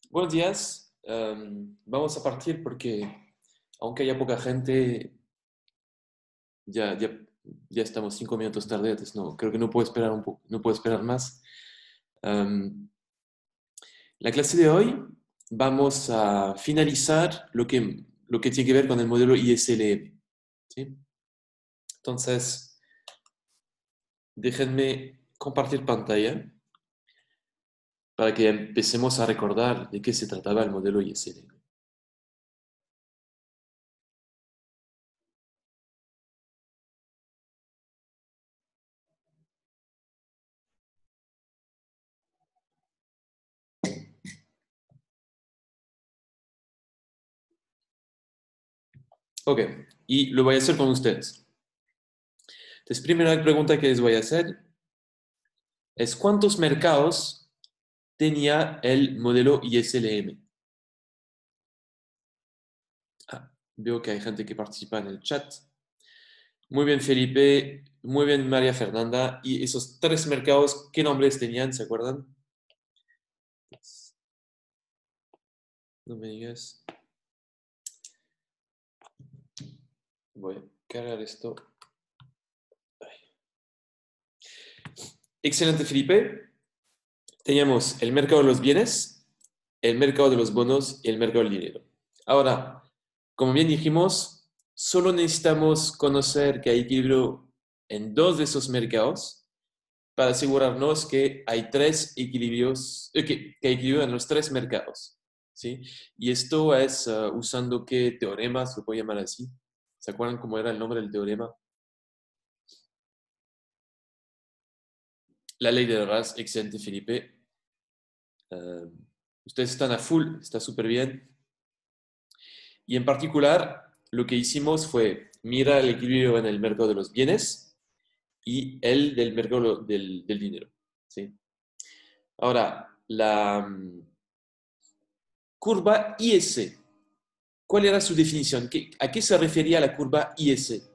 Buenos días. Vamos a partir porque, aunque haya poca gente, ya, ya, ya estamos 5 minutos tarde. Entonces no, creo que no puedo esperar no puedo esperar más. Um, la clase de hoy vamos a finalizar lo que tiene que ver con el modelo ISLM. ¿Sí? Entonces, déjenme compartir pantalla para que empecemos a recordar de qué se trataba el modelo ISLM. Ok, y lo voy a hacer con ustedes. Entonces, primera pregunta que les voy a hacer es ¿cuántos mercados tenía el modelo ISLM? Veo que hay gente que participa en el chat. Muy bien, Felipe. Muy bien, María Fernanda. ¿Y esos tres mercados, qué nombres tenían? ¿Se acuerdan? No me digas. Voy a cargar esto. Excelente, Felipe. Teníamos el mercado de los bienes, el mercado de los bonos y el mercado del dinero. Ahora, como bien dijimos, solo necesitamos conocer que hay equilibrio en dos de esos mercados para asegurarnos que hay tres equilibrios, que hay equilibrio en los tres mercados. ¿Sí? Y esto es usando qué teoremas, lo puedo llamar así. ¿Se acuerdan cómo era el nombre del teorema? La ley de Ras, excelente, Felipe. Uh, Ustedes están a full, está súper bien. Y en particular, lo que hicimos fue mirar el equilibrio en el mercado de los bienes y el del mercado del dinero. ¿Sí? Ahora, la curva IS, ¿cuál era su definición? ¿A qué se refería la curva IS?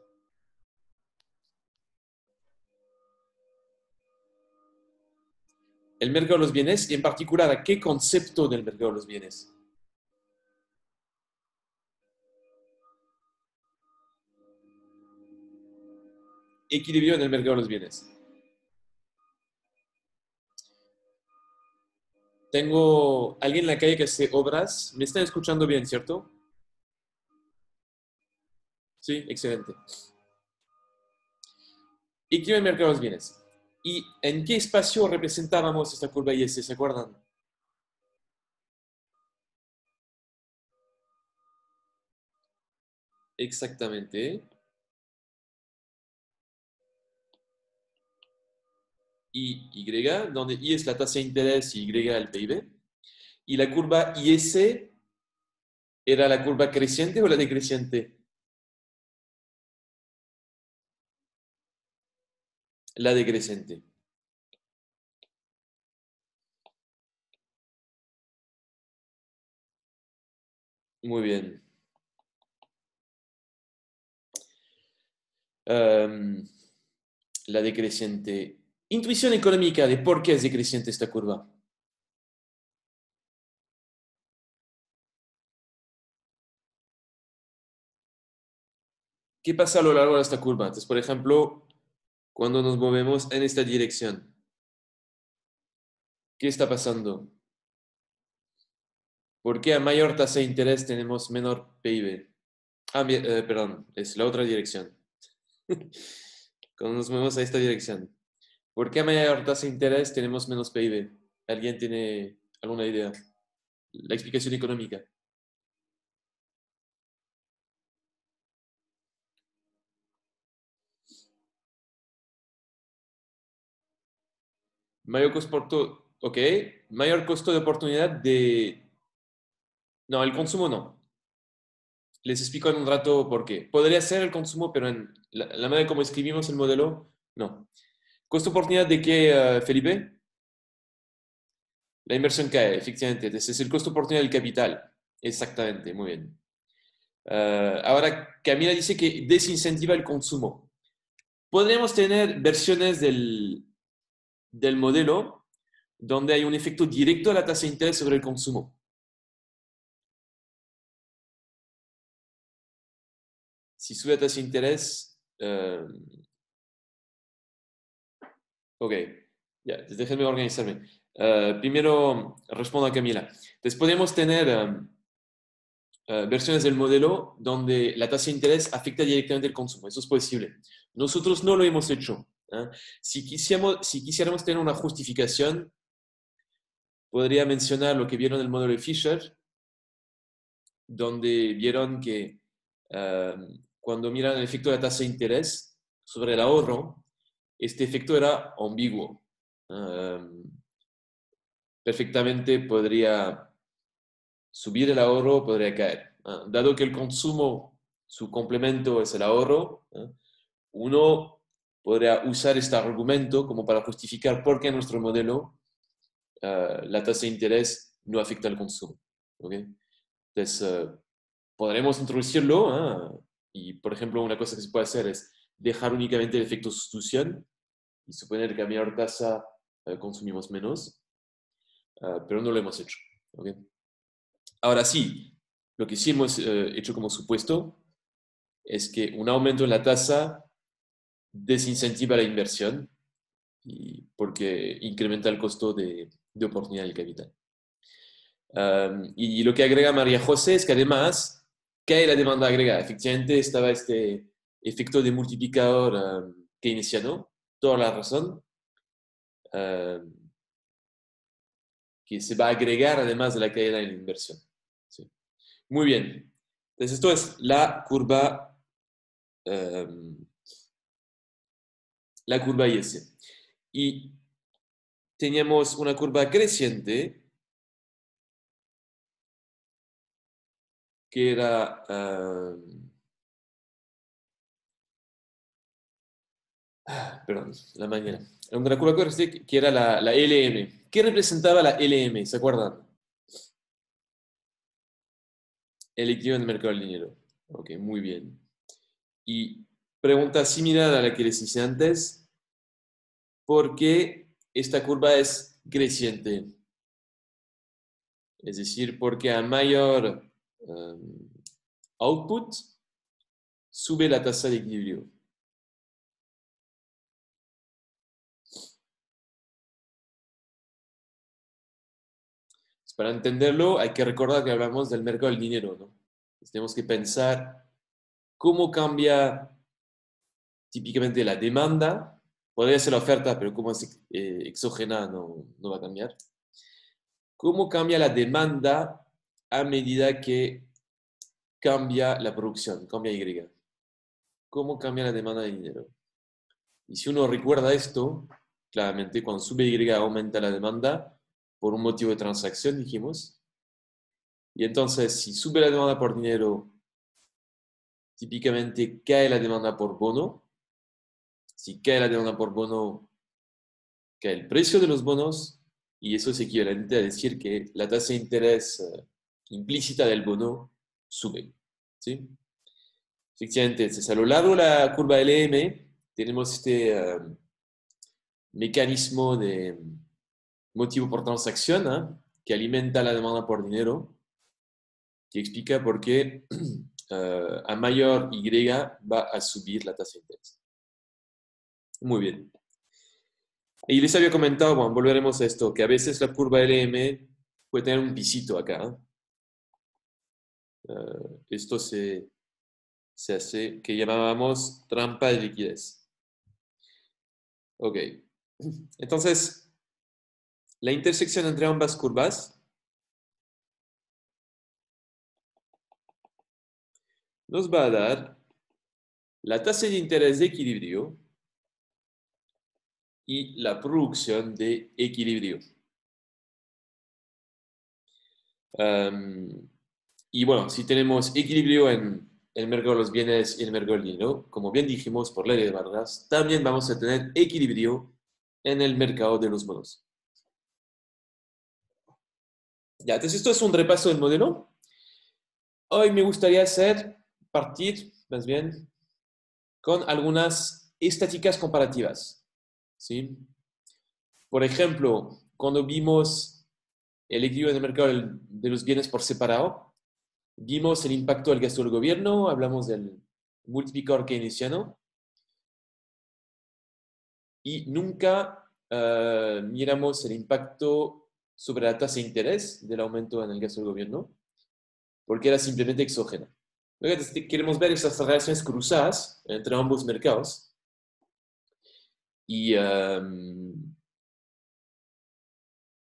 El mercado de los bienes y en particular a qué concepto del mercado de los bienes. Equilibrio en el mercado de los bienes. Tengo alguien en la calle que hace obras. ¿Me están escuchando bien, cierto? Sí, excelente. Equilibrio en el mercado de los bienes. ¿Y en qué espacio representábamos esta curva IS? ¿Se acuerdan? Exactamente. Y, donde I es la tasa de interés y Y el PIB. Y la curva IS era la curva creciente o la decreciente. La decreciente. Muy bien. Um, la decreciente. Intuición económica de por qué es decreciente esta curva. ¿Qué pasa a lo largo de esta curva? Entonces, por ejemplo, cuando nos movemos en esta dirección, ¿qué está pasando? ¿Por qué a mayor tasa de interés tenemos menor PIB? Perdón, es la otra dirección. Cuando nos movemos a esta dirección. ¿Por qué a mayor tasa de interés tenemos menos PIB? ¿Alguien tiene alguna idea? La explicación económica. Mayor costo, ok. Mayor costo de oportunidad de... No, el consumo no. Les explico en un rato por qué. Podría ser el consumo, pero en la manera como escribimos el modelo, no. ¿Costo de oportunidad de qué, Felipe? La inversión cae, efectivamente. Ese es el costo de oportunidad del capital. Exactamente, muy bien. Ahora, Camila dice que desincentiva el consumo. Podríamos tener versiones del modelo donde hay un efecto directo a la tasa de interés sobre el consumo. si sube la tasa de interés, ok, ya, déjenme organizarme. Primero respondo a Camila. Entonces podemos tener versiones del modelo donde la tasa de interés afecta directamente el consumo. Eso es posible. Nosotros no lo hemos hecho. Si quisiéramos tener una justificación, podría mencionar lo que vieron en el modelo de Fisher, donde vieron que cuando miran el efecto de la tasa de interés sobre el ahorro, este efecto era ambiguo. Perfectamente podría subir el ahorro o podría caer. Dado que el consumo, su complemento es el ahorro, uno podría usar este argumento como para justificar por qué en nuestro modelo la tasa de interés no afecta al consumo. ¿Okay? Entonces, podremos introducirlo y, por ejemplo, una cosa que se puede hacer es dejar únicamente el efecto sustitución y suponer que a mayor tasa consumimos menos, pero no lo hemos hecho. ¿Okay? Ahora sí, lo que sí hemos hecho como supuesto es que un aumento en la tasa desincentiva la inversión porque incrementa el costo de oportunidad del capital. Y lo que agrega María José es que además cae la demanda agregada. Efectivamente, estaba este efecto de multiplicador keynesiano, toda la razón, que se va a agregar además de la caída en la inversión. ¿Sí? Muy bien. Entonces, esto es la curva IS. Y teníamos una curva creciente que era... perdón, la mañana. Una curva creciente que era la LM. ¿Qué representaba la LM? ¿Se acuerdan? El equilibrio en el mercado del dinero. Ok, muy bien. Y pregunta similar a la que les hice antes. ¿Por qué esta curva es creciente? Es decir, porque a mayor output, sube la tasa de equilibrio. Para entenderlo, hay que recordar que hablamos del mercado del dinero, ¿no? Entonces, tenemos que pensar cómo cambia típicamente la demanda. Podría ser la oferta, pero como es exógena, no va a cambiar. ¿Cómo cambia la demanda a medida que cambia la producción, cambia Y? ¿Cómo cambia la demanda de dinero? Y si uno recuerda esto, claramente cuando sube Y aumenta la demanda por un motivo de transacción, dijimos. Y entonces, si sube la demanda por dinero, típicamente cae la demanda por bono. Si cae la demanda por bono, cae el precio de los bonos y eso es equivalente a decir que la tasa de interés implícita del bono sube. ¿Sí? Efectivamente, entonces, a lo largo de la curva LM tenemos este mecanismo de motivo por transacción que alimenta la demanda por dinero, que explica por qué a mayor Y va a subir la tasa de interés. Muy bien. Y les había comentado, bueno, volveremos a esto, que a veces la curva LM puede tener un pisito acá. Esto se hace, que llamábamos trampa de liquidez. Ok. Entonces, la intersección entre ambas curvas nos va a dar la tasa de interés de equilibrio y la producción de equilibrio. Y bueno, si tenemos equilibrio en el mercado de los bienes y el mercado del dinero, como bien dijimos por ley de Vargas, también vamos a tener equilibrio en el mercado de los bonos. Ya, entonces esto es un repaso del modelo. Hoy me gustaría partir más bien con algunas estadísticas comparativas. ¿Sí? Por ejemplo, cuando vimos el equilibrio en el mercado de los bienes por separado, vimos el impacto del gasto del gobierno, hablamos del multiplicador keynesiano y nunca miramos el impacto sobre la tasa de interés del aumento en el gasto del gobierno, porque era simplemente exógena. Luego queremos ver esas relaciones cruzadas entre ambos mercados y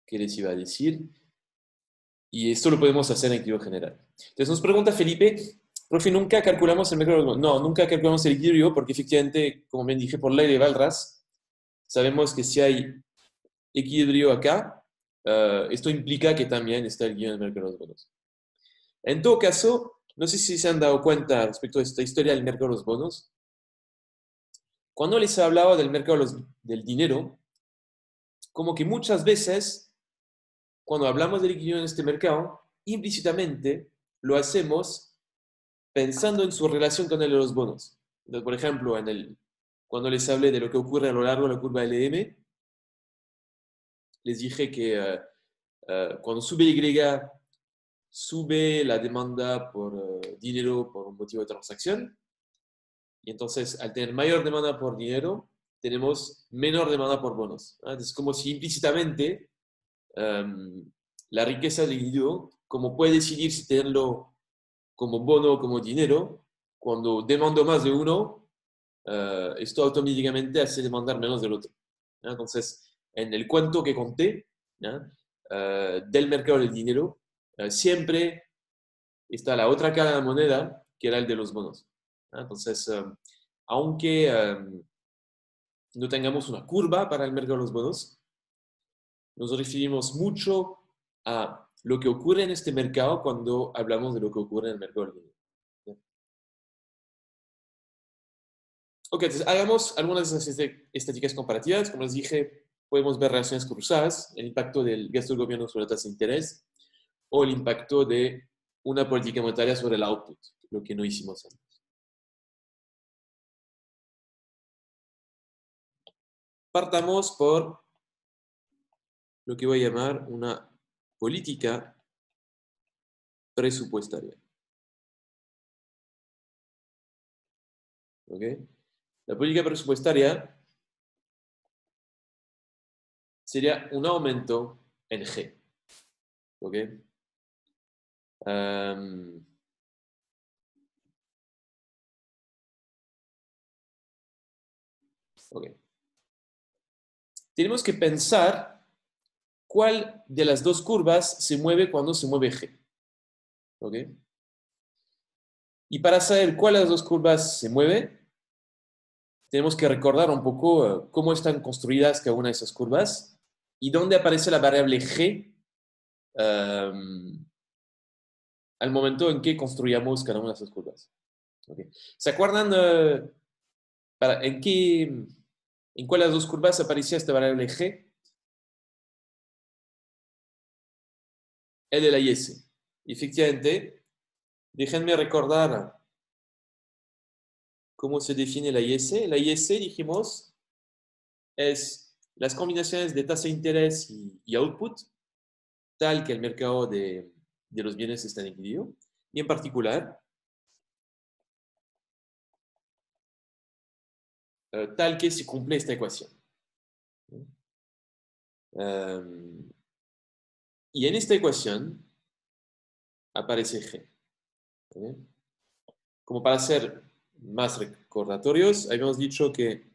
¿qué les iba a decir? Y esto lo podemos hacer en equilibrio general. Entonces nos pregunta Felipe, profe, ¿nunca calculamos el mercado? No, nunca calculamos el equilibrio porque efectivamente, como bien dije, por ley de Walras, sabemos que si hay equilibrio acá, esto implica que también está el guión del mercado de los bonos. En todo caso, no sé si se han dado cuenta respecto a esta historia del mercado de los bonos. Cuando les hablaba del mercado del dinero, como que muchas veces, cuando hablamos del equilibrio en este mercado, implícitamente lo hacemos pensando en su relación con el de los bonos. Entonces, por ejemplo, cuando les hablé de lo que ocurre a lo largo de la curva LM, les dije que cuando sube Y, sube la demanda por dinero por un motivo de transacción, y entonces al tener mayor demanda por dinero, tenemos menor demanda por bonos. Es como si implícitamente la riqueza del individuo, como puede decidir si tenerlo como bono o como dinero, cuando demando más de uno, esto automáticamente hace demandar menos del otro. Entonces, en el cuento que conté del mercado del dinero, siempre está la otra cara de la moneda, que era el de los bonos. Entonces, aunque no tengamos una curva para el mercado de los bonos, nos referimos mucho a lo que ocurre en este mercado cuando hablamos de lo que ocurre en el mercado del dinero. Ok, entonces hagamos algunas de esas estadísticas comparativas. Como les dije, podemos ver relaciones cruzadas, el impacto del gasto del gobierno sobre la tasa de interés o el impacto de una política monetaria sobre el output, lo que no hicimos antes. Partamos por lo que voy a llamar una política presupuestaria. ¿Ok? La política presupuestaria sería un aumento en G. ¿Ok? Ok. Tenemos que pensar cuál de las dos curvas se mueve cuando se mueve G. ¿Ok? Y para saber cuál de las dos curvas se mueve, tenemos que recordar un poco cómo están construidas cada una de esas curvas y dónde aparece la variable G al momento en que construyamos cada una de esas curvas. ¿Okay? ¿Se acuerdan en cuál de las dos curvas aparecía esta variable G? El de la IS. Efectivamente, déjenme recordar cómo se define la IS. La IS, dijimos, es las combinaciones de tasa de interés y output, tal que el mercado de los bienes está en equilibrio, y en particular, tal que se cumple esta ecuación. Y en esta ecuación aparece G. Como para ser más recordatorios, habíamos dicho que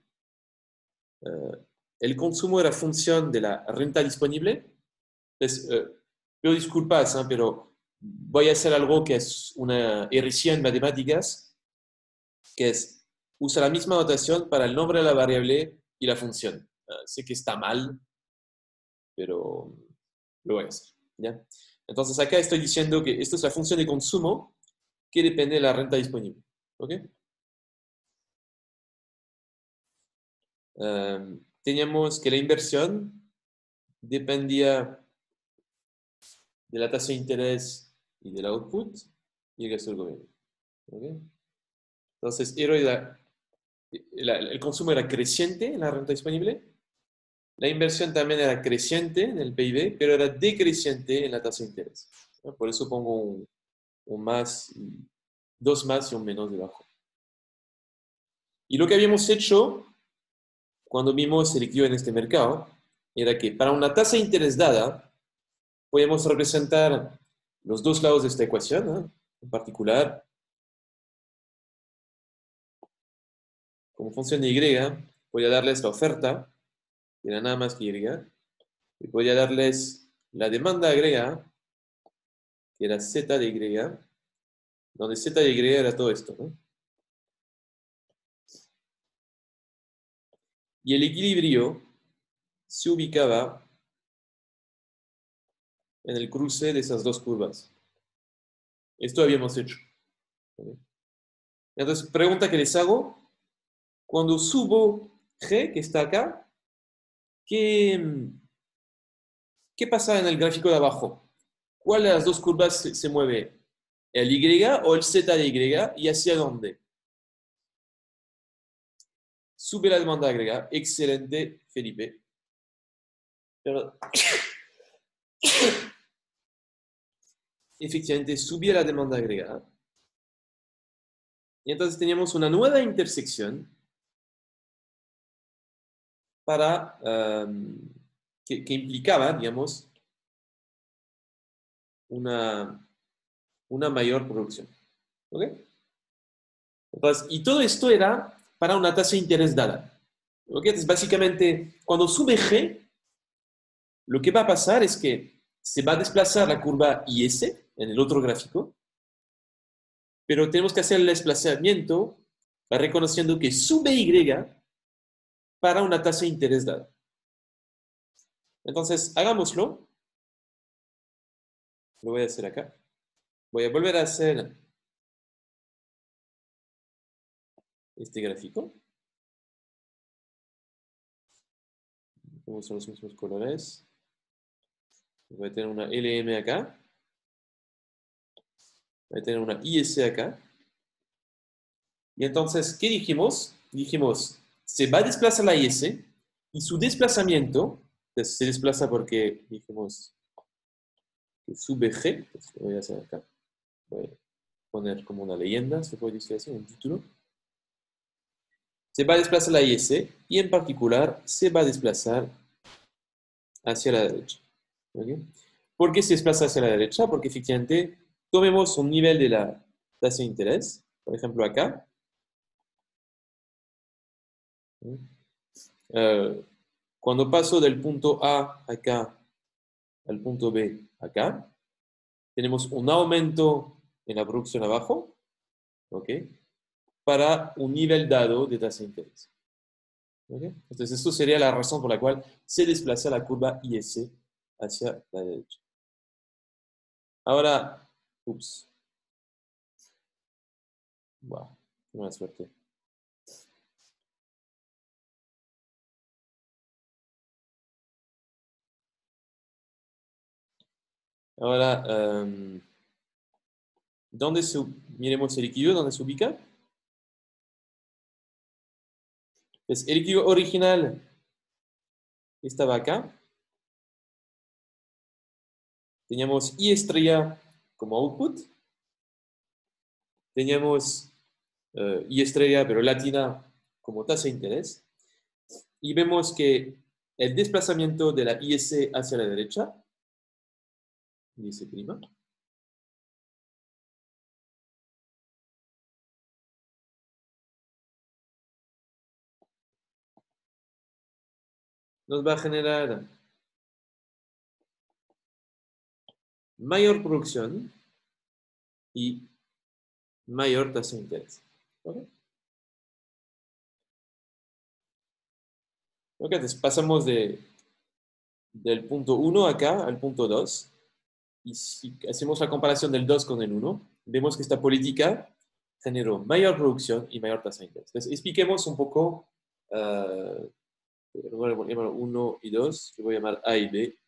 el consumo era función de la renta disponible. Entonces, pido disculpas, pero voy a hacer algo que es una herejía en matemáticas, que es usa la misma notación para el nombre de la variable y la función. Sé que está mal, pero lo voy a hacer. ¿Ya? Entonces acá estoy diciendo que esto es la función de consumo que depende de la renta disponible. ¿Ok? Teníamos que la inversión dependía de la tasa de interés y del output y el gasto del gobierno. ¿Okay? Entonces, el consumo era creciente en la renta disponible, la inversión también era creciente en el PIB, pero era decreciente en la tasa de interés. ¿No? Por eso pongo un más, dos más y un menos debajo. Y lo que habíamos hecho cuando vimos el equilibrio en este mercado era que para una tasa de interés dada, podemos representar los dos lados de esta ecuación, ¿no? En particular, como función de y, voy a darles la oferta, que era nada más que y, y voy a darles la demanda agregada, que era z de y, donde z de y era todo esto, ¿no? Y el equilibrio se ubicaba en el cruce de esas dos curvas. Esto habíamos hecho. ¿Ok? Entonces, pregunta que les hago, cuando subo G, que está acá, ¿qué pasa en el gráfico de abajo? ¿Cuál de las dos curvas se mueve? ¿El Y o el Z de Y? ¿Y hacia dónde? Sube la demanda agregada. Excelente, Felipe. Pero, efectivamente, subía la demanda agregada. Y entonces teníamos una nueva intersección para, que implicaba, digamos, una mayor producción. ¿Ok? Entonces, y todo esto era para una tasa de interés dada. ¿Ok? Entonces, básicamente, cuando sube G, lo que va a pasar es que se va a desplazar la curva IS en el otro gráfico, pero tenemos que hacer el desplazamiento reconociendo que sube Y para una tasa de interés dada. Entonces, hagámoslo. Lo voy a hacer acá. Voy a volver a hacer este gráfico. Vamos a usar los mismos colores. Voy a tener una LM acá. Voy a tener una IS acá. Y entonces, ¿qué dijimos? Dijimos, se va a desplazar la IS y su desplazamiento se desplaza porque dijimos que sube G. Pues lo voy a hacer acá. Voy a poner como una leyenda, se puede decir así, un título. Se va a desplazar la IS y en particular se va a desplazar hacia la derecha. ¿Okay? ¿Por qué se desplaza hacia la derecha? Porque efectivamente tomemos un nivel de la tasa de interés, por ejemplo acá. Cuando paso del punto A acá al punto B acá, tenemos un aumento en la producción abajo, ¿ok? Para un nivel dado de tasa de interés. ¿Okay? Entonces, esto sería la razón por la cual se desplaza la curva IS hacia la derecha. Ahora, ups. Wow, qué mala suerte. Ahora, ¿dónde miremos el equilibrio? ¿Dónde se ubica? Pues el equilibrio original estaba acá. Teníamos I estrella como output. Teníamos I estrella, pero latina, como tasa de interés. Y vemos que el desplazamiento de la IS hacia la derecha, IS prima, nos va a generar mayor producción y mayor tasa de interés. ¿Ok? Ok, entonces pasamos del punto 1 acá al punto 2. Y si hacemos la comparación del 2 con el 1, vemos que esta política generó mayor producción y mayor tasa de interés. Entonces, expliquemos un poco, voy a llamar 1 y 2, que voy a llamar A y B.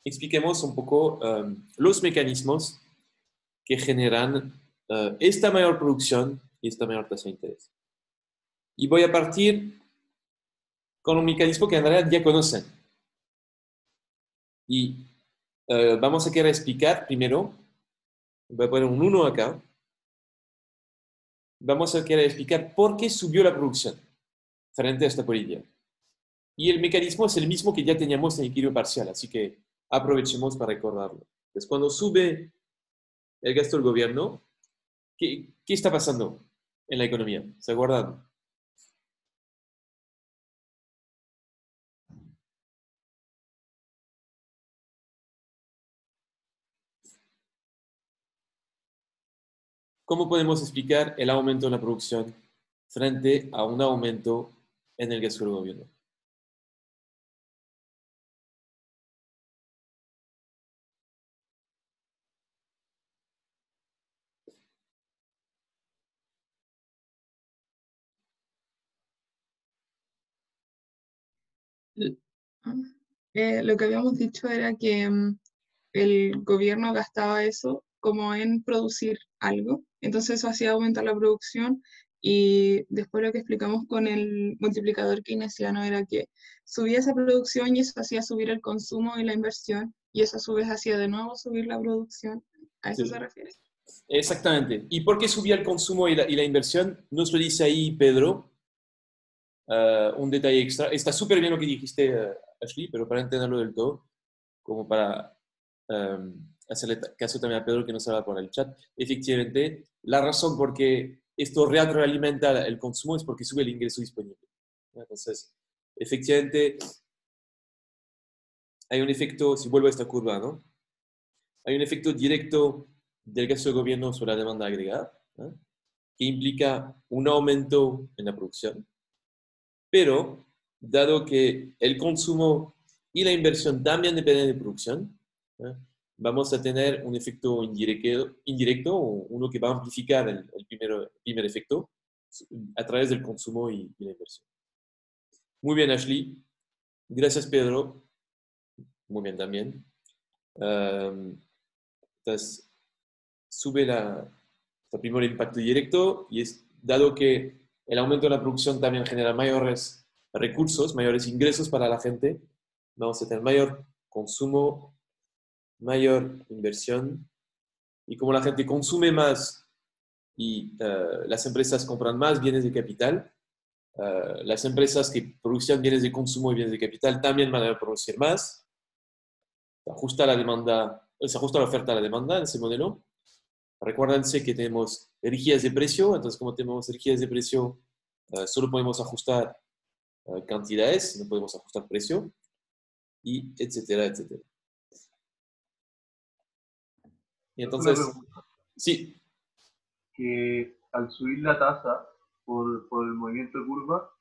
Expliquemos un poco los mecanismos que generan esta mayor producción y esta mayor tasa de interés. Y voy a partir con un mecanismo que en realidad ya conocen. Y vamos a querer explicar primero, voy a poner un 1 acá, vamos a querer explicar por qué subió la producción frente a esta política. Y el mecanismo es el mismo que ya teníamos en equilibrio parcial, así que aprovechemos para recordarlo. Entonces, cuando sube el gasto del gobierno, ¿qué está pasando en la economía? ¿Se acuerdan? ¿Cómo podemos explicar el aumento en la producción frente a un aumento en el gasto del gobierno? L- ah, lo que habíamos dicho era que el gobierno gastaba eso como en producir algo, entonces eso hacía aumentar la producción y después lo que explicamos con el multiplicador keynesiano era que subía esa producción y eso hacía subir el consumo y la inversión y eso a su vez hacía de nuevo subir la producción. ¿A eso se Sí, refiere? exactamente. ¿Y por qué subía el consumo y la inversión? Nos lo dice ahí Pedro. Un detalle extra. Está súper bien lo que dijiste, Ashley, pero para entenderlo del todo, como para hacerle caso también a Pedro que nos habla por el chat, efectivamente, la razón por qué esto retroalimenta el consumo es porque sube el ingreso disponible. Entonces, efectivamente, hay un efecto, si vuelvo a esta curva, ¿no? Hay un efecto directo del gasto de gobierno sobre la demanda agregada, ¿no? Que implica un aumento en la producción, pero dado que el consumo y la inversión también dependen de producción, ¿no? Vamos a tener un efecto indirecto, uno que va a amplificar el primer efecto a través del consumo y la inversión. Muy bien, Ashley. Gracias, Pedro. Muy bien también. Um, entonces, sube el primer impacto directo y es dado que el aumento de la producción también genera mayores recursos, mayores ingresos para la gente, vamos a tener mayor consumo, mayor inversión y como la gente consume más y las empresas compran más bienes de capital, las empresas que producen bienes de consumo y bienes de capital también van a producir más, se ajusta la oferta a la demanda en ese modelo. Recuérdense que tenemos energías de precio, entonces como tenemos energías de precio, solo podemos ajustar cantidades, no podemos ajustar precio, y etcétera, etcétera. Y Una entonces, pregunta, sí, que al subir la tasa por el movimiento de curva,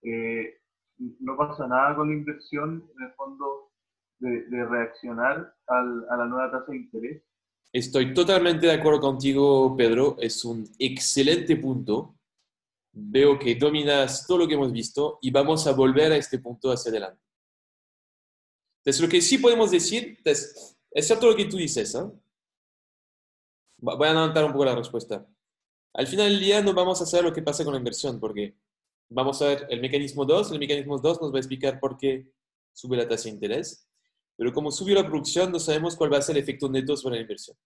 eh, no pasa nada con la inversión en el fondo de reaccionar a la nueva tasa de interés. estoy totalmente de acuerdo contigo, Pedro, es un excelente punto. Veo que dominas todo lo que hemos visto y vamos a volver a este punto hacia adelante. Entonces, lo que sí podemos decir, es cierto lo que tú dices, ¿eh? Voy a adelantar un poco la respuesta. Al final del día no vamos a saber lo que pasa con la inversión, porque vamos a ver el mecanismo 2. El mecanismo 2 nos va a explicar por qué sube la tasa de interés, pero como subió la producción, no sabemos cuál va a ser el efecto neto sobre la inversión.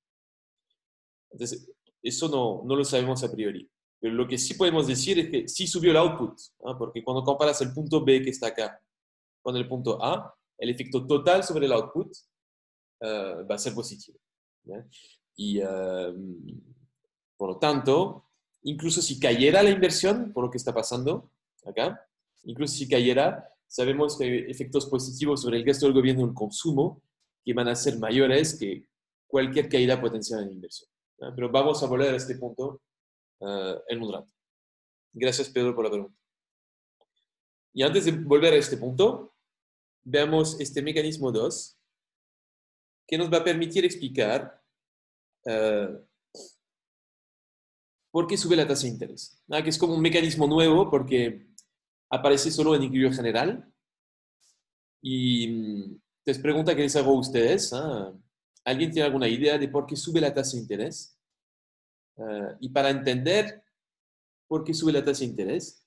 Entonces, eso no lo sabemos a priori. Pero lo que sí podemos decir es que sí subió el output, ¿no? Porque cuando comparas el punto B que está acá con el punto A, el efecto total sobre el output va a ser positivo. ¿Ya? Y por lo tanto, incluso si cayera la inversión, por lo que está pasando acá, incluso si cayera, sabemos que hay efectos positivos sobre el gasto del gobierno y el consumo que van a ser mayores que cualquier caída potencial en la inversión. ¿Ya? Pero vamos a volver a este punto en un rato. Gracias, Pedro, por la pregunta. Y antes de volver a este punto, veamos este mecanismo 2 que nos va a permitir explicar uh, por qué sube la tasa de interés. ¿No? Que es como un mecanismo nuevo porque aparece solo en equilibrio general. Y les pregunta qué les hago a ustedes. ¿Ah? ¿Alguien tiene alguna idea de por qué sube la tasa de interés? Y para entender por qué sube la tasa de interés,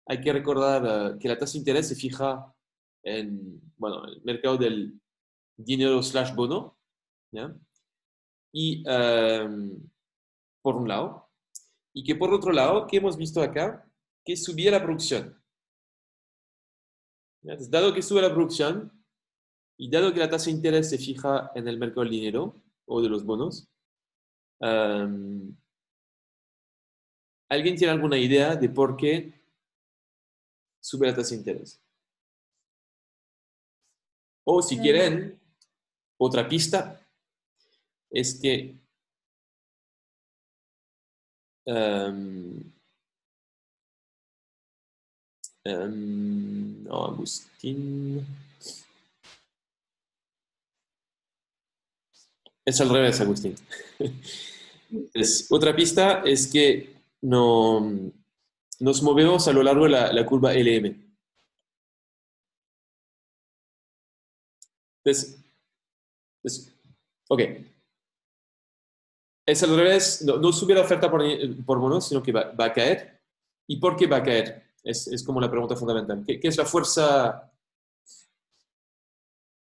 hay que recordar que la tasa de interés se fija en bueno, el mercado del dinero slash bono. ¿Ya? Y por un lado. y que por otro lado, ¿qué hemos visto acá? Que subía la producción. Entonces, dado que sube la producción y dado que la tasa de interés se fija en el mercado del dinero o de los bonos, ¿alguien tiene alguna idea de por qué sube la tasa de interés? O si quieren, otra pista es que no, Agustín. Es al revés, Agustín. Otra pista es que no, nos movemos a lo largo de la curva LM. Ok. Es al revés, no sube la oferta por bonos, sino que va a caer. ¿Y por qué va a caer? Es como la pregunta fundamental. ¿Qué es la fuerza,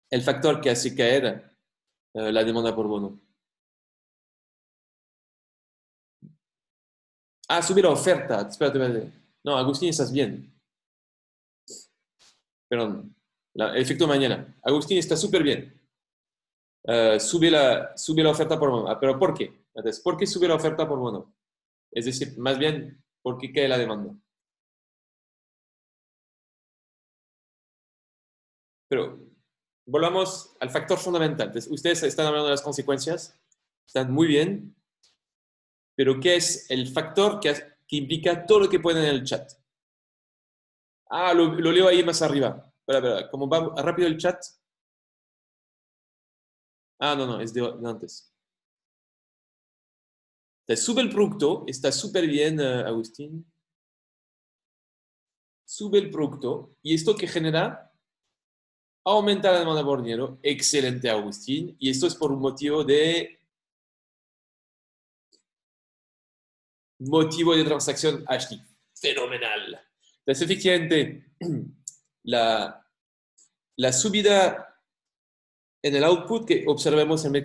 el factor que hace caer la demanda por bono? Ah, sube la oferta. Espérate. No, Agustín, estás bien. Perdón. El efecto mañana. Agustín está súper bien. Sube la oferta por bono. ¿Pero por qué? Entonces, ¿por qué sube la oferta por bono? Es decir, más bien, ¿por qué cae la demanda? Pero volvamos al factor fundamental. Entonces, ustedes están hablando de las consecuencias, están muy bien, pero ¿qué es el factor que implica todo lo que ponen en el chat? Ah, lo leo ahí más arriba. Espera, como va rápido el chat. Ah, no, es de antes. Entonces, sube el producto, está súper bien, Agustín. Sube el producto, y esto que genera, aumenta la demanda por dinero. Excelente, Agustín. Y esto es por un motivo de transacción Ashley. Fenomenal. Entonces, efectivamente, la subida en el output que observemos en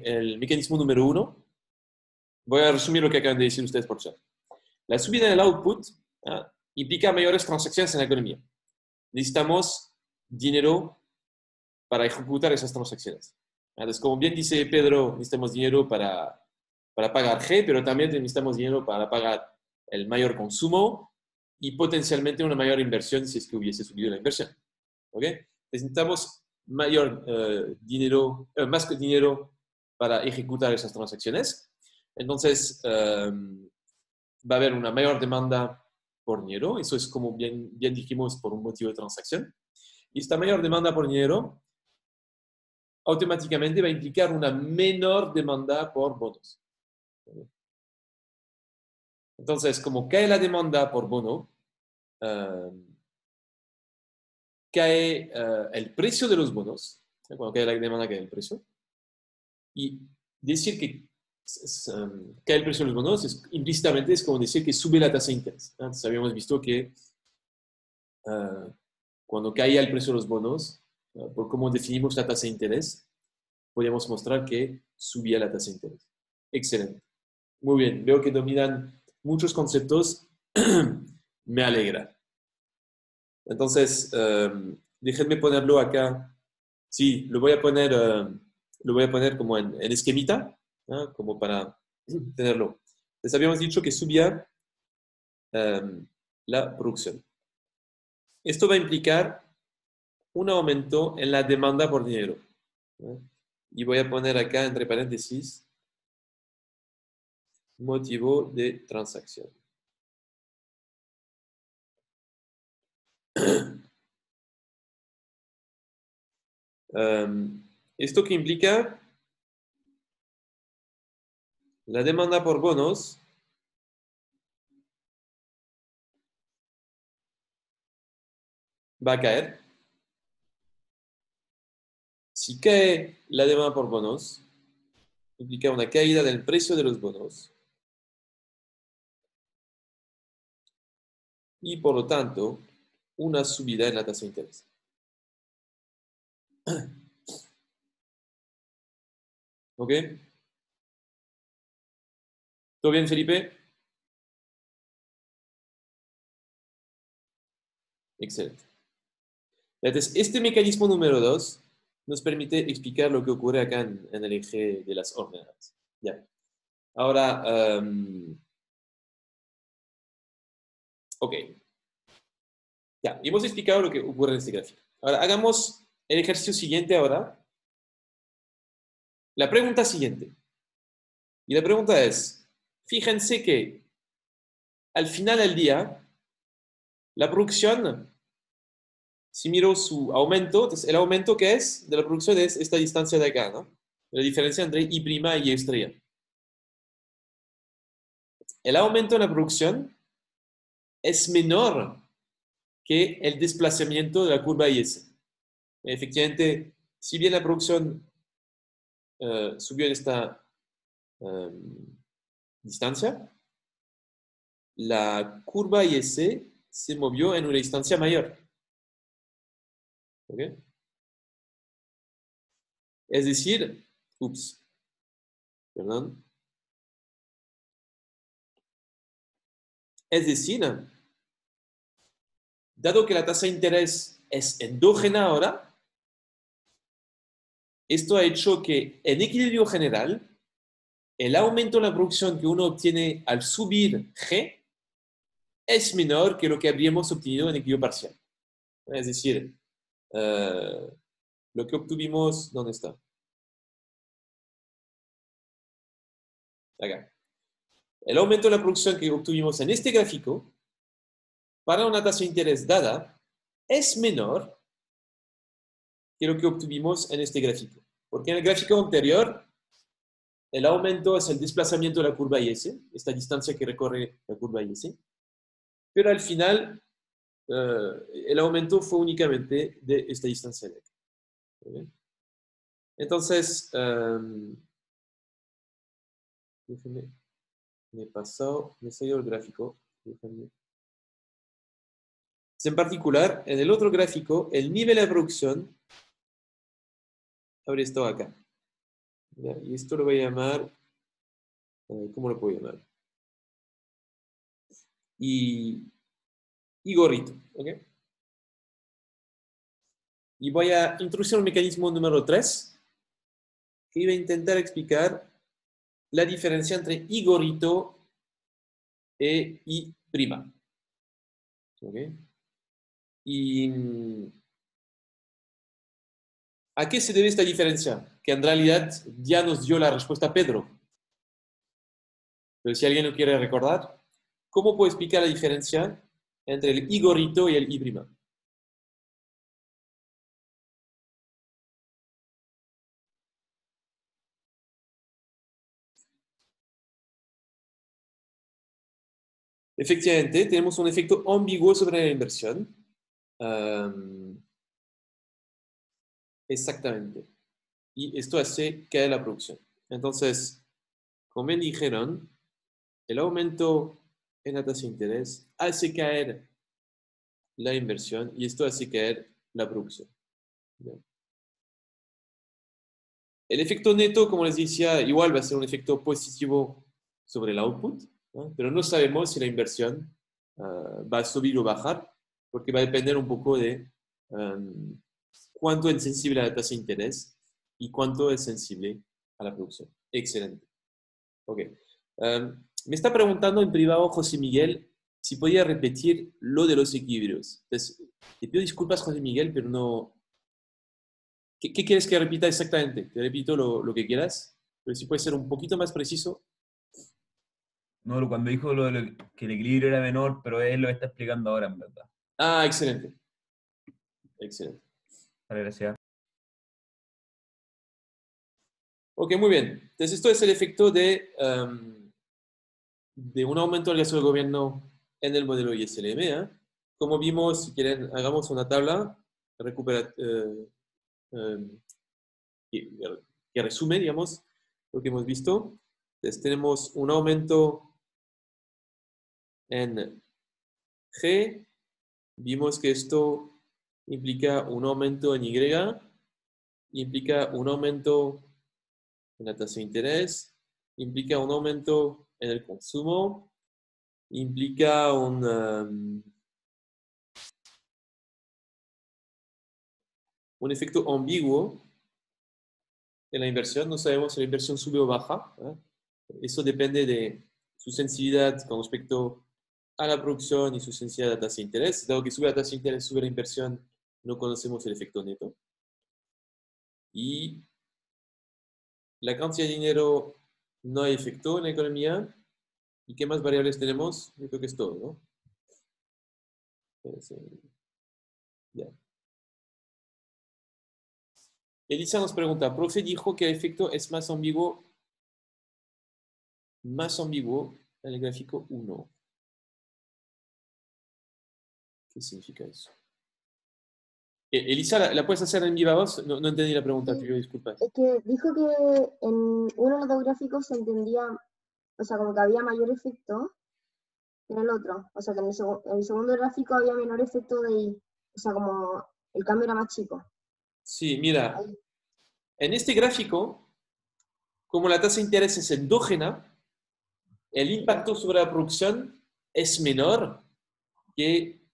el mecanismo número 1, voy a resumir lo que acaban de decir ustedes por chat. La subida en el output implica mayores transacciones en la economía. Necesitamos dinero para ejecutar esas transacciones. Entonces, como bien dice Pedro, necesitamos dinero para pagar G, pero también necesitamos dinero para pagar el mayor consumo y potencialmente una mayor inversión si es que hubiese subido la inversión. ¿Ok? Necesitamos mayor dinero, más dinero para ejecutar esas transacciones. Entonces, va a haber una mayor demanda por dinero. Eso es como bien dijimos por un motivo de transacción. Y esta mayor demanda por dinero automáticamente va a implicar una menor demanda por bonos. Entonces, como cae la demanda por bono, cae el precio de los bonos. Cuando cae la demanda, cae el precio. Y decir que cae el precio de los bonos implícitamente es como decir que sube la tasa de interés. Antes habíamos visto que cuando caía el precio de los bonos, por cómo definimos la tasa de interés, podíamos mostrar que subía la tasa de interés. Excelente. Muy bien, veo que dominan muchos conceptos. Me alegra. Entonces, déjenme ponerlo acá. Sí, lo voy a poner como en esquemita, ¿no? Como para tenerlo. Les habíamos dicho que subía la producción. Esto va a implicar un aumento en la demanda por dinero, ¿no? Y voy a poner acá entre paréntesis motivo de transacción. Esto que implica la demanda por bonos va a caer. Si cae la demanda por bonos, implica una caída del precio de los bonos y por lo tanto una subida en la tasa de interés. ¿Ok? ¿Todo bien, Felipe? Excelente. Entonces, este mecanismo número 2 nos permite explicar lo que ocurre acá en el eje de las órdenes. Ya. Ahora, ok. Ya, hemos explicado lo que ocurre en este gráfico. Ahora, hagamos el ejercicio siguiente ahora. La pregunta siguiente. Y la pregunta es, fíjense que al final del día, la producción, si miro su aumento, entonces el aumento que es de la producción es esta distancia de acá, ¿no? La diferencia entre I' y Y estrella. El aumento en la producción es menor que el desplazamiento de la curva IS. Efectivamente, si bien la producción subió en esta distancia, la curva IS se movió en una distancia mayor. ¿Ok? Es decir, perdón. Es decir, dado que la tasa de interés es endógena ahora, esto ha hecho que en equilibrio general, el aumento en la producción que uno obtiene al subir G es menor que lo que habríamos obtenido en equilibrio parcial. Es decir, lo que obtuvimos, ¿dónde está? Acá. El aumento de la producción que obtuvimos en este gráfico para una tasa de interés dada es menor que lo que obtuvimos en este gráfico. Porque en el gráfico anterior, el aumento es el desplazamiento de la curva IS, esta distancia que recorre la curva IS, pero al final el aumento fue únicamente de esta distancia de acá. ¿Okay? Entonces, déjenme, me salió el gráfico. Déjenme. En particular, en el otro gráfico, el nivel de producción habría estado acá. ¿Ya? Y esto lo voy a llamar, ¿cómo lo puedo llamar? Y gorrito. ¿Ok? Y voy a introducir un mecanismo número 3 que iba a intentar explicar la diferencia entre I gorrito e I prima. ¿Ok? Y ¿a qué se debe esta diferencia? Que en realidad ya nos dio la respuesta Pedro. Pero si alguien lo quiere recordar, ¿cómo puedo explicar la diferencia entre el I gorrito y el I prima? Efectivamente, tenemos un efecto ambiguo sobre la inversión. Exactamente. Y esto hace caer la producción. Entonces, como me dijeron, el aumento en la tasa de interés hace caer la inversión y esto hace caer la producción. ¿Bien? El efecto neto, como les decía, igual va a ser un efecto positivo sobre el output, ¿no? Pero no sabemos si la inversión va a subir o bajar, porque va a depender un poco de cuánto es sensible a la tasa de interés y cuánto es sensible a la producción. Excelente. Ok. Me está preguntando en privado José Miguel si podía repetir lo de los equilibrios. Entonces, te pido disculpas, José Miguel, pero no. ¿Qué quieres que repita exactamente? Te repito lo que quieras, pero si puede ser un poquito más preciso. No, cuando dijo que el equilibrio era menor, pero él lo está explicando ahora, en verdad. Ah, excelente. Excelente. Vale, gracias. Ok, muy bien. Entonces, esto es el efecto de un aumento del gasto del gobierno en el modelo ISLM. ¿Eh? Como vimos, si quieren, hagamos una tabla que resume, digamos, lo que hemos visto. Entonces, tenemos un aumento en G. Vimos que esto implica un aumento en Y, implica un aumento en la tasa de interés, implica un aumento en el consumo, implica un efecto ambiguo en la inversión. No sabemos si la inversión sube o baja. Eso depende de su sensibilidad con respecto a la producción y su sensibilidad a la tasa de interés. Dado que sube la tasa de interés, sube la inversión, no conocemos el efecto neto. Y la cantidad de dinero no hay efecto en la economía. ¿Y qué más variables tenemos? Yo creo que es todo, ¿no? Ya. Elisa nos pregunta, profe dijo que el efecto es más ambiguo en el gráfico 1. ¿Qué significa eso? Elisa, ¿la puedes hacer en viva voz? No entendí la pregunta, te pido disculpas. Es que dijo que en uno de los dos gráficos se entendía, o sea, como que había mayor efecto que en el otro. O sea, que en el segundo gráfico había menor efecto de I. O sea, como el cambio era más chico. Sí, mira, Ahí. en este gráfico, como la tasa de interés es endógena, el impacto sobre la producción es menor que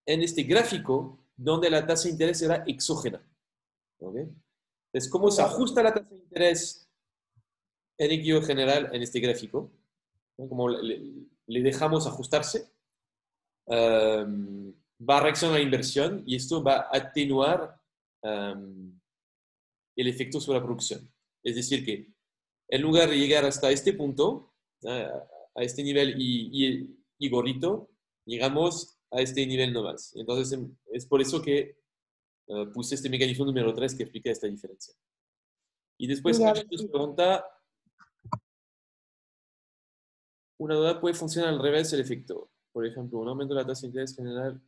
en este gráfico donde la tasa de interés era exógena. ¿Okay? Entonces, ¿cómo se ajusta la tasa de interés en equilibrio general en este gráfico? ¿No? Como le dejamos ajustarse, va a reaccionar a la inversión y esto va a atenuar el efecto sobre la producción. Es decir, que en lugar de llegar hasta este punto, a este nivel y gorrito, llegamos a este nivel no más. Entonces, es por eso que puse este mecanismo número 3 que explica esta diferencia. Y después, Ya, aquí nos pregunta, una duda, ¿puede funcionar al revés el efecto? Por ejemplo, un aumento de la tasa de interés general.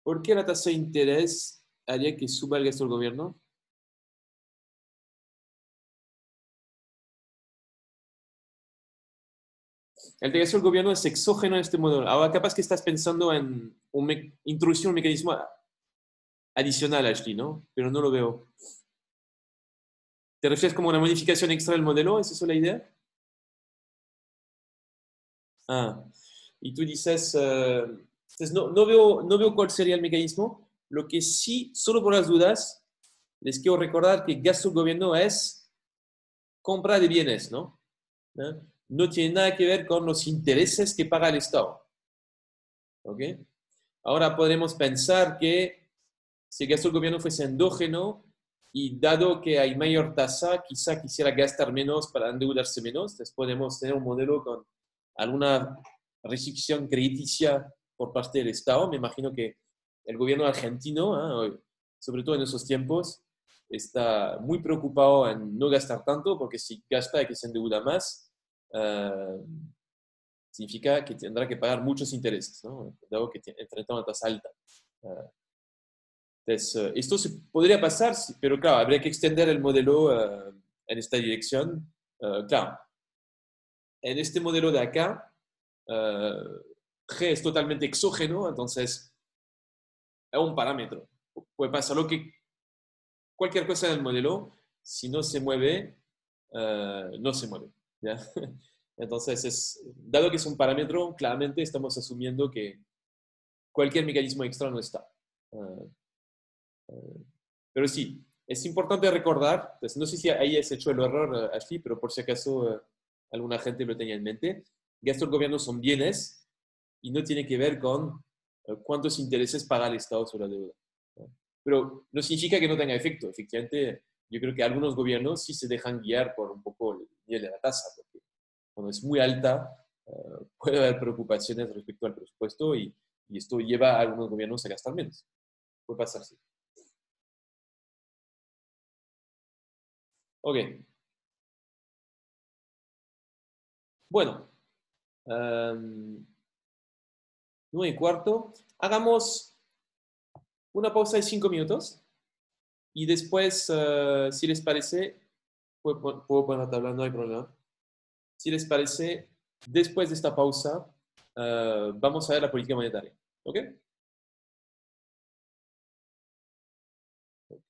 ¿Por qué la tasa de interés haría que suba el gasto del gobierno? El gasto del gobierno es exógeno en este modelo. Ahora, capaz que estás pensando en introducir un mecanismo adicional, Ashley, ¿no? Pero no lo veo. ¿Te refieres como una modificación extra del modelo? ¿Es eso la idea? Ah, y tú dices, entonces no veo cuál sería el mecanismo. Lo que sí, solo por las dudas, les quiero recordar que gasto del gobierno es compra de bienes, ¿no? No tiene nada que ver con los intereses que paga el Estado. ¿Ok? Ahora podemos pensar que si el gasto del gobierno fuese endógeno y dado que hay mayor tasa, quizá quisiera gastar menos para endeudarse menos, entonces podemos tener un modelo con alguna restricción crediticia por parte del Estado. Me imagino que el gobierno argentino, sobre todo en esos tiempos, está muy preocupado en no gastar tanto, porque si gasta y que se endeuda más, significa que tendrá que pagar muchos intereses, ¿no? Dado que enfrenta una tasa alta. Entonces, esto se podría pasar, pero claro, habría que extender el modelo en esta dirección. Claro, en este modelo de acá, G es totalmente exógeno, entonces es un parámetro. Puede pasar cualquier cosa en el modelo, si no se mueve, no se mueve. ¿Ya? Entonces, dado que es un parámetro, claramente estamos asumiendo que cualquier mecanismo extra no está. Pero sí, es importante recordar, pues no sé si ahí has hecho el error, Ashley, pero por si acaso alguna gente lo tenía en mente, gastos del gobierno son bienes y no tiene que ver con cuántos intereses paga el Estado sobre la deuda. Pero no significa que no tenga efecto. Efectivamente, yo creo que algunos gobiernos sí se dejan guiar por un poco el nivel de la tasa, porque cuando es muy alta puede haber preocupaciones respecto al presupuesto y esto lleva a algunos gobiernos a gastar menos. Puede pasar, sí. Ok. Bueno, 9:15. Hagamos una pausa de 5 minutos y después, si les parece, puedo poner tabla, no hay problema. Si les parece, después de esta pausa, vamos a ver la política monetaria. ¿Ok? Ok.